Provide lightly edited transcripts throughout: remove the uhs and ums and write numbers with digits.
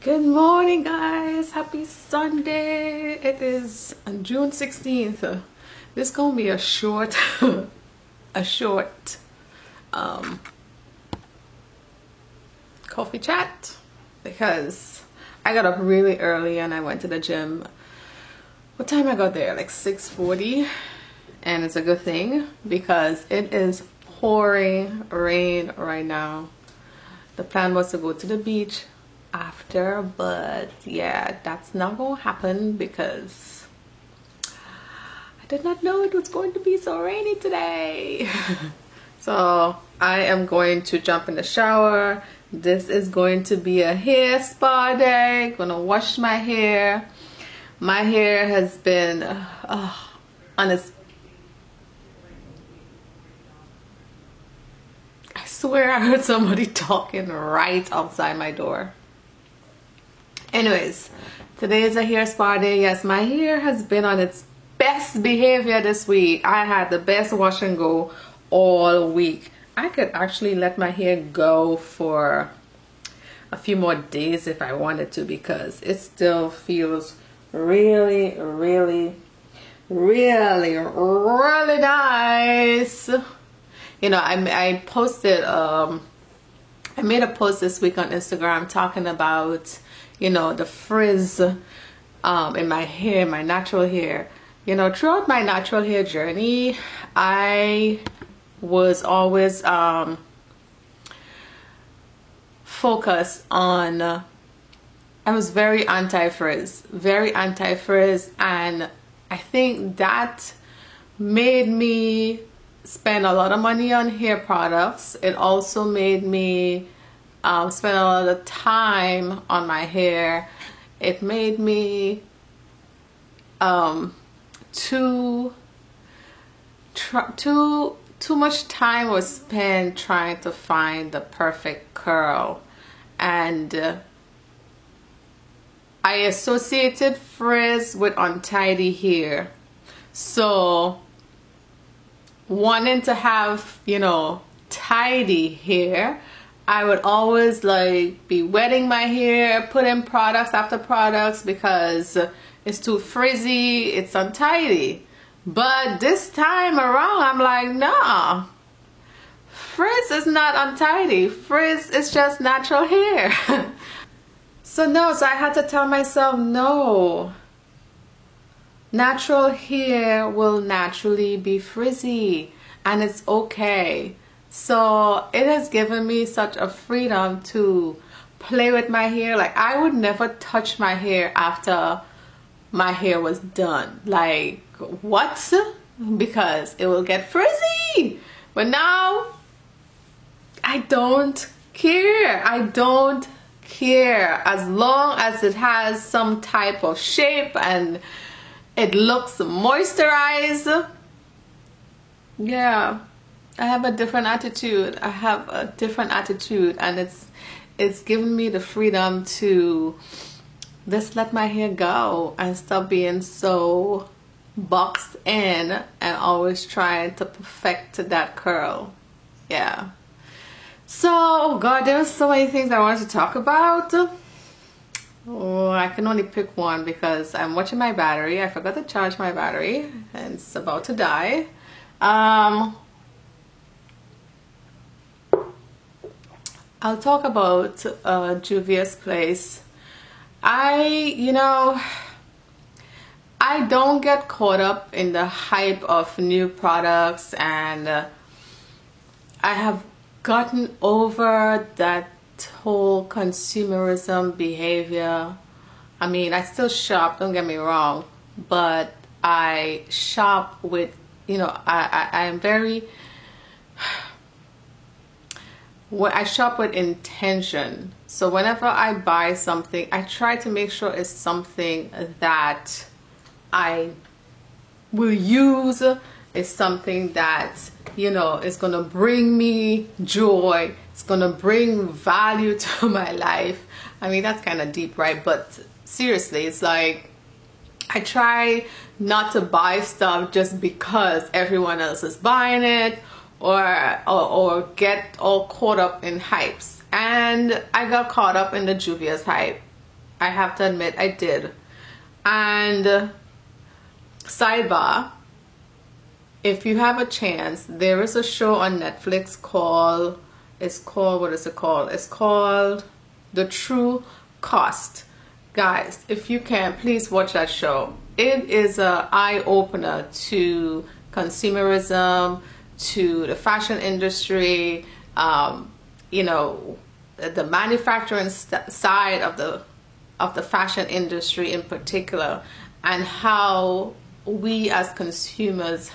Good morning, guys. Happy Sunday. It is on June 16th. This gonna be a short coffee chat because I got up really early and I went to the gym. What time I got there? Like 6:40, and it's a good thing because it is pouring rain right now. The plan was to go to the beach after, but yeah, that's not gonna happen because I did not know it was going to be so rainy today. So I am going to jump in the shower. This is going to be a hair spa day. Gonna wash my hair. My hair has been on its, I swear I heard somebody talking right outside my door. Anyways, today is a hair spa day. Yes, my hair has been on its best behavior this week. I had the best wash and go all week. I could actually let my hair go for a few more days if I wanted to because it still feels really nice. You know, I posted I made a post this week on Instagram talking about, you know, the frizz in my hair, my natural hair. You know, throughout my natural hair journey, I was always focused on, I was very anti-frizz, and I think that made me spend a lot of money on hair products. It also made me spend a lot of time on my hair. It made me too much time was spent trying to find the perfect curl, and I associated frizz with untidy hair. So wanting to have, you know, tidy hair, I would always like be wetting my hair, putting products after products because it's too frizzy, it's untidy. But this time around, I'm like, nah, frizz is not untidy. Frizz is just natural hair. So I had to tell myself, no, natural hair will naturally be frizzy and it's okay. So it has given me such a freedom to play with my hair. Like, I would never touch my hair after my hair was done. Like, what? Because it will get frizzy. But now I don't care. I don't care as long as it has some type of shape and it looks moisturized. Yeah, I have a different attitude. And it's given me the freedom to just let my hair go and stop being so boxed in and always trying to perfect that curl. Yeah. So, oh God, there were so many things I wanted to talk about. Oh, I can only pick one because I'm watching my battery. I forgot to charge my battery and it's about to die. I'll talk about Juvia's Place. I don't get caught up in the hype of new products, and I have gotten over that whole consumerism behavior. I mean, I still shop, don't get me wrong, but I shop with, you know, I'm very, I shop with intention. So whenever I buy something, I try to make sure it's something that I will use. It's something that, you know, is gonna bring me joy. It's gonna bring value to my life. I mean, that's kind of deep, right? But seriously, it's like I try not to buy stuff just because everyone else is buying it, or get all caught up in hypes. And I got caught up in the Juvia's hype. I have to admit I did. And sidebar, if you have a chance, there is a show on Netflix called, what is it called? It's called The True Cost. Guys, if you can, please watch that show. It is an eye-opener to consumerism, to the fashion industry, you know, the manufacturing side of the fashion industry in particular, and how we as consumers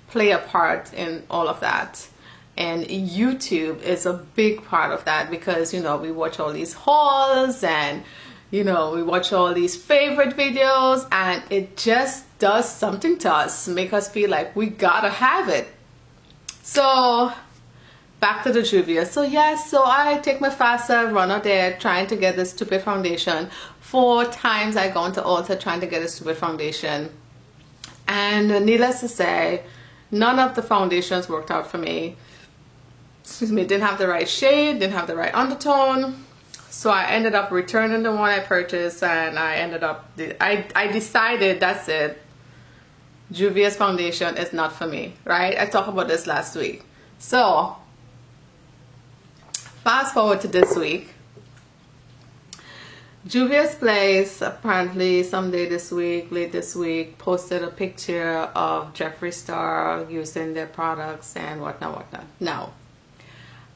play a part in all of that. And YouTube is a big part of that, because, you know, we watch all these hauls and, you know, we watch all these favorite videos, and it just does something to us, make us feel like we gotta have it. So back to the Juvia's. So yes, so I take my FASA, run out there trying to get this stupid foundation. 4 times I go into Ulta trying to get a stupid foundation, and needless to say, none of the foundations worked out for me. Excuse me, didn't have the right shade, didn't have the right undertone. So I ended up returning the one I purchased, and I ended up, I decided that's it. Juvia's foundation is not for me, right? I talked about this last week. So fast forward to this week. Juvia's Place, apparently someday this week, late this week, posted a picture of Jeffree Star using their products and whatnot. Now,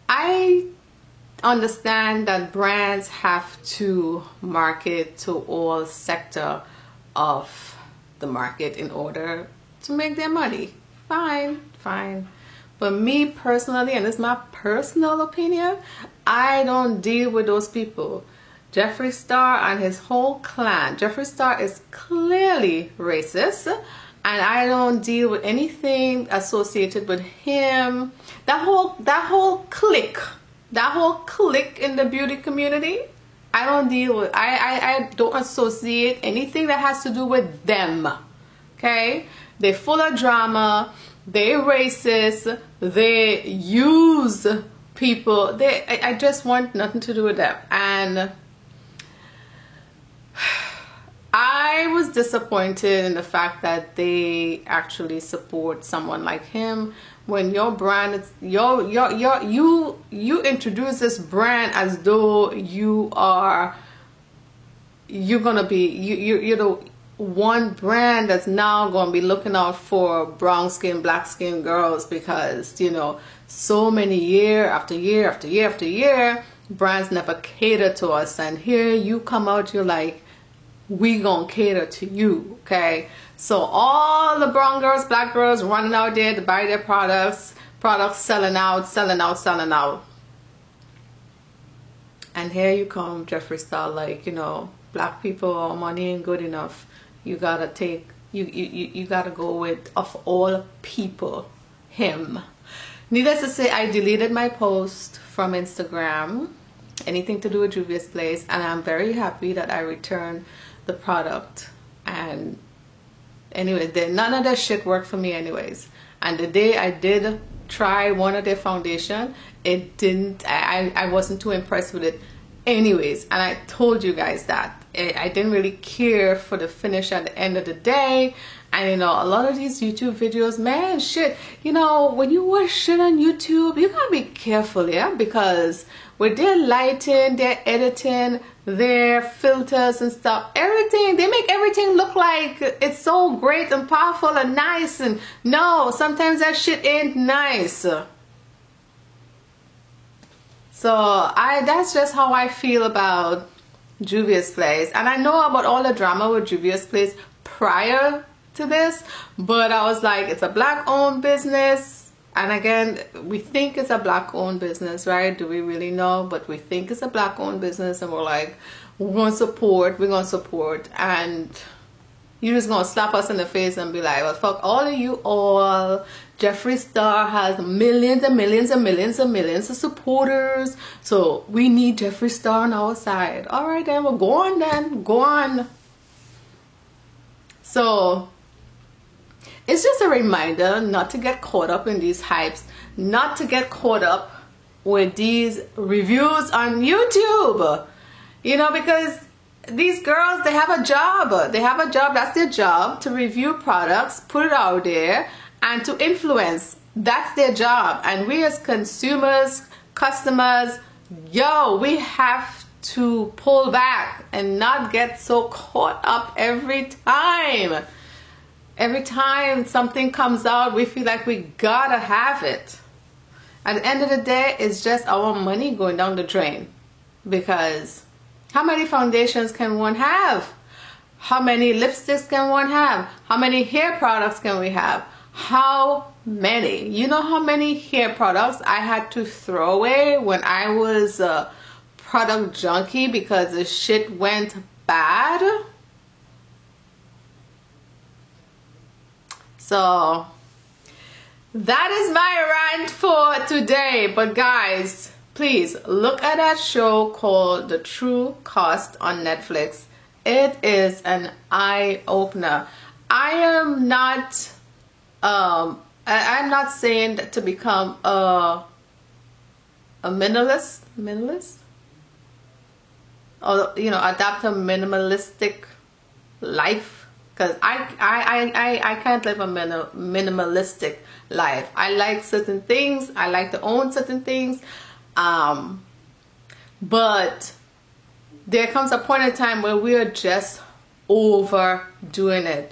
I understand that brands have to market to all sector of the market in order to make their money. Fine. But me personally, and this is my personal opinion, I don't deal with those people. Jeffree Star and his whole clan. Jeffree Star is clearly racist, and I don't deal with anything associated with him. That whole clique in the beauty community, I don't deal with. I don't associate anything that has to do with them. Okay, they're full of drama. They're racist. They use people. I just want nothing to do with them. And I was disappointed in the fact that they actually support someone like him, when your brand is you introduce this brand as though you're gonna be you're the one brand that's now gonna be looking out for brown skin, black skin girls, because, you know, so many year after year after year after year, brands never cater to us, and here you come out, you're like, we gonna cater to you. Okay, so all the brown girls, black girls running out there to buy their products selling out, and here you come, Jeffree Star, like, you know, black people, money ain't good enough, you gotta take, you gotta go with, of all people, him. Needless to say, I deleted my post from Instagram, anything to do with Juvia's Place, and I'm very happy that I returned the product. And anyway, none of that shit worked for me anyways. And the day I did try one of their foundation, it didn't, I wasn't too impressed with it anyways, and I told you guys that I didn't really care for the finish at the end of the day. And, you know, a lot of these YouTube videos, man, shit, you know, when you watch shit on YouTube, you gotta be careful, yeah, because with their lighting, their editing, their filters and stuff, everything, they make everything look like it's so great and powerful and nice, and no, sometimes that shit ain't nice. So that's just how I feel about Juvia's Place. And I know about all the drama with Juvia's Place prior to this, but I was like, it's a black owned business, and again, we think it's a black owned business, right? Do we really know? But we think it's a black owned business, and we're like, we're gonna support, and you're just gonna slap us in the face and be like, well, fuck all of you all. Jeffree Star has millions and millions and millions and millions of supporters, so we need Jeffree Star on our side. All right, then, well, go on. So it's just a reminder not to get caught up in these hypes, not to get caught up with these reviews on YouTube. You know, because these girls, they have a job. They have a job. That's their job, to review products, put it out there, and to influence. That's their job. And we as consumers, customers, yo, we have to pull back and not get so caught up every time. Every time something comes out, we feel like we gotta have it. At the end of the day, it's just our money going down the drain. Because how many foundations can one have? How many lipsticks can one have? How many hair products can we have? How many? You know how many hair products I had to throw away when I was a product junkie because the shit went bad? So that is my rant for today. But guys, please look at that show called The True Cost on Netflix. It is an eye-opener. I am not I'm not saying to become a minimalist, or you know, adopt a minimalistic life, because I can't live a minimalistic life. I like certain things. I like to own certain things. But there comes a point in time where we are just overdoing it.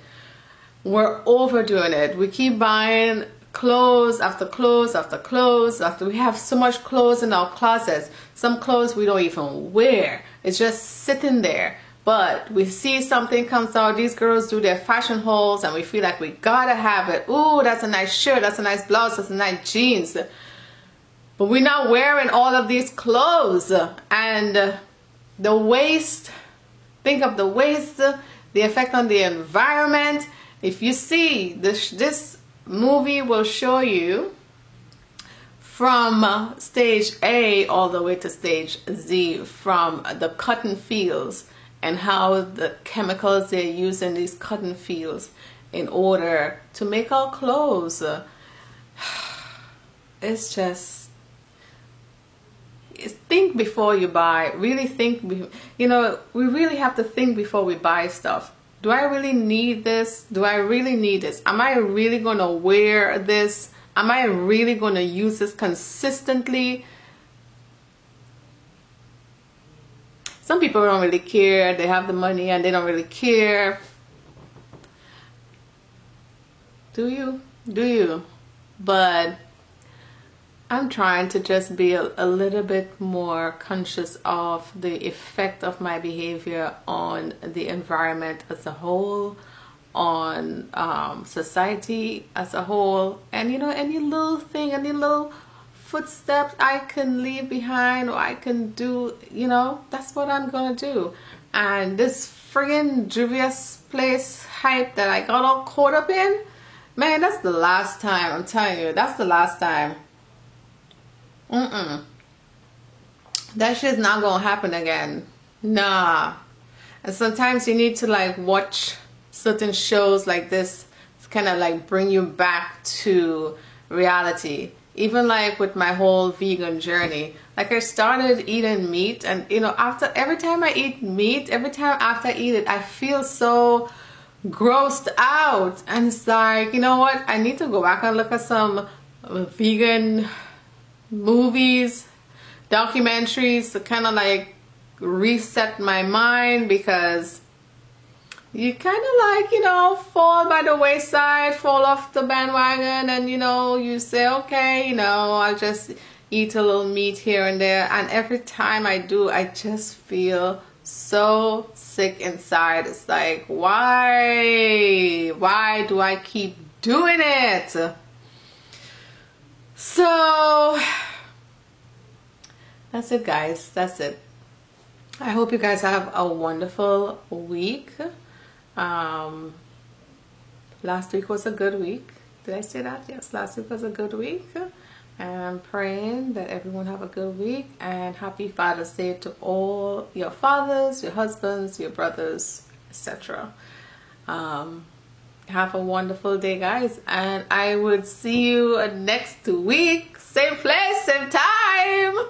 We're overdoing it. We keep buying clothes after clothes after clothes after. We have so much clothes in our closets. Some clothes we don't even wear. It's just sitting there. But we see something comes out. These girls do their fashion hauls and we feel like we gotta have it. Ooh, that's a nice shirt. That's a nice blouse. That's a nice jeans. But we're not wearing all of these clothes. And the waste, think of the waste, the effect on the environment. If you see, this movie will show you from stage A all the way to stage Z, from the cotton fields and how the chemicals they use in these cotton fields in order to make our clothes. It's just, think before you buy. Really think, you know, we really have to think before we buy stuff. Do I really need this? Do I really need this? Am I really going to wear this? Am I really going to use this consistently? Some people don't really care. They have the money and they don't really care. Do you? Do you? But I'm trying to just be a little bit more conscious of the effect of my behavior on the environment as a whole, on society as a whole, and you know, any little thing, any little footsteps I can leave behind or I can do, you know, that's what I'm gonna do. And this friggin' Juvia's Place hype that I got all caught up in, man, that's the last time. I'm telling you, that's the last time. That shit's not gonna happen again. Nah. And sometimes you need to like watch certain shows like this to kind of like bring you back to reality. Even like with my whole vegan journey, like I started eating meat, and you know, after every time I eat meat, every time after I eat it, I feel so grossed out. And it's like, you know what, I need to go back and look at some vegan movies, documentaries to kind of like reset my mind, because you kind of like, you know, fall by the wayside, fall off the bandwagon, and you know, you say, okay, you know, I'll just eat a little meat here and there. And every time I do, I just feel so sick inside. It's like, why do I keep doing it? So that's it, guys. That's it. I hope you guys have a wonderful week. Last week was a good week. Did I say that? Yes, last week was a good week. And I'm praying that everyone have a good week, and happy Father's Day to all your fathers, your husbands, your brothers, etc. Have a wonderful day, guys, and I would see you next week, same place, same time.